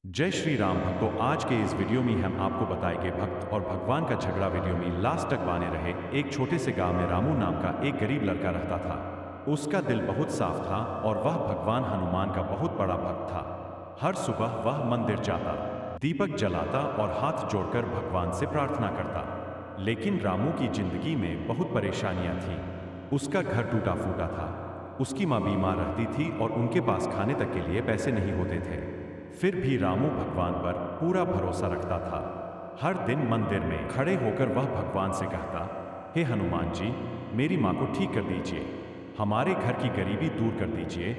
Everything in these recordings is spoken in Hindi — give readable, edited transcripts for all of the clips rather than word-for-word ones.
जय श्री राम भक्तों। आज के इस वीडियो में हम आपको बताएंगे भक्त और भगवान का झगड़ा। वीडियो में लास्ट तक बने रहे। एक छोटे से गांव में रामू नाम का एक गरीब लड़का रहता था। उसका दिल बहुत साफ था और वह भगवान हनुमान का बहुत बड़ा भक्त था। हर सुबह वह मंदिर जाता, दीपक जलाता और हाथ जोड़कर भगवान से प्रार्थना करता। लेकिन रामू की जिंदगी में बहुत परेशानियां थीं। उसका घर टूटा फूटा था, उसकी माँ बीमार रहती थी और उनके पास खाने तक के लिए पैसे नहीं होते थे। फिर भी रामू भगवान पर पूरा भरोसा रखता था। हर दिन मंदिर में खड़े होकर वह भगवान से कहता, हे हनुमान जी, मेरी माँ को ठीक कर दीजिए, हमारे घर की गरीबी दूर कर दीजिए।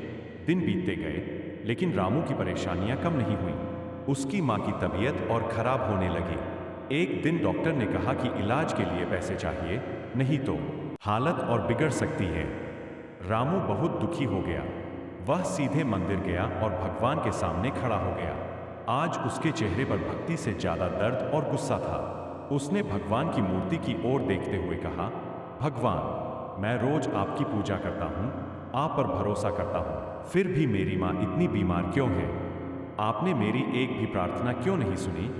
दिन बीतते गए, लेकिन रामू की परेशानियां कम नहीं हुई। उसकी माँ की तबीयत और खराब होने लगी। एक दिन डॉक्टर ने कहा कि इलाज के लिए पैसे चाहिए, नहीं तो हालत और बिगड़ सकती है। रामू बहुत दुखी हो गया। वह सीधे मंदिर गया और भगवान के सामने खड़ा हो गया। आज उसके चेहरे पर भक्ति से ज्यादा दर्द और गुस्सा था। उसने भगवान की मूर्ति की ओर देखते हुए कहा, भगवान, मैं रोज आपकी पूजा करता हूँ, आप पर भरोसा करता हूँ, फिर भी मेरी माँ इतनी बीमार क्यों है? आपने मेरी एक भी प्रार्थना क्यों नहीं सुनी?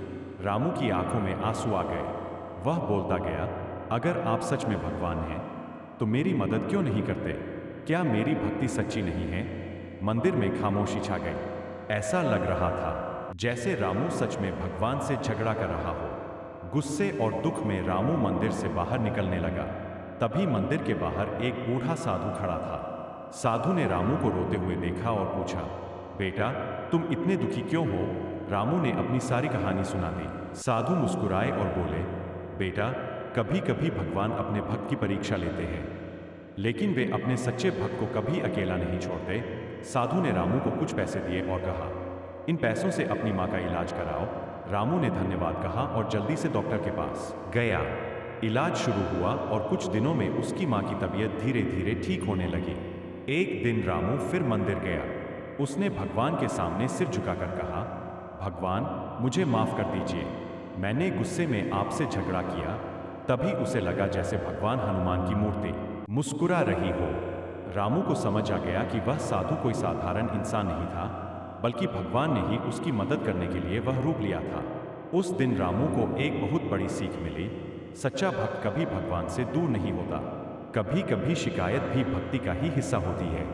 रामू की आंखों में आंसू आ गए। वह बोलता गया, अगर आप सच में भगवान हैं, तो मेरी मदद क्यों नहीं करते? क्या मेरी भक्ति सच्ची नहीं है? मंदिर में खामोशी छा गई। ऐसा लग रहा था जैसे रामू सच में भगवान से झगड़ा कर रहा हो। गुस्से और दुख में रामू मंदिर से बाहर निकलने लगा। तभी मंदिर के बाहर एक बूढ़ा साधु खड़ा था। साधु ने रामू को रोते हुए देखा और पूछा, बेटा, तुम इतने दुखी क्यों हो? रामू ने अपनी सारी कहानी सुना दी। साधु मुस्कुराए और बोले, बेटा, कभी कभी भगवान अपने भक्त की परीक्षा लेते हैं, लेकिन वे अपने सच्चे भक्त को कभी अकेला नहीं छोड़ते। साधु ने रामू को कुछ पैसे दिए और कहा, इन पैसों से अपनी माँ का इलाज कराओ। रामू ने धन्यवाद कहा और जल्दी से डॉक्टर के पास गया। इलाज शुरू हुआ और कुछ दिनों में उसकी माँ की तबीयत धीरे धीरे ठीक होने लगी। एक दिन रामू फिर मंदिर गया। उसने भगवान के सामने सिर झुकाकर कहा, भगवान, मुझे माफ कर दीजिए, मैंने गुस्से में आपसे झगड़ा किया। तभी उसे लगा जैसे भगवान हनुमान की मूर्ति मुस्कुरा रही हो। रामू को समझ आ गया कि वह साधु कोई साधारण इंसान नहीं था, बल्कि भगवान ने ही उसकी मदद करने के लिए वह रूप लिया था। उस दिन रामू को एक बहुत बड़ी सीख मिली, सच्चा भक्त कभी भगवान से दूर नहीं होता। कभी कभी शिकायत भी भक्ति का ही हिस्सा होती है।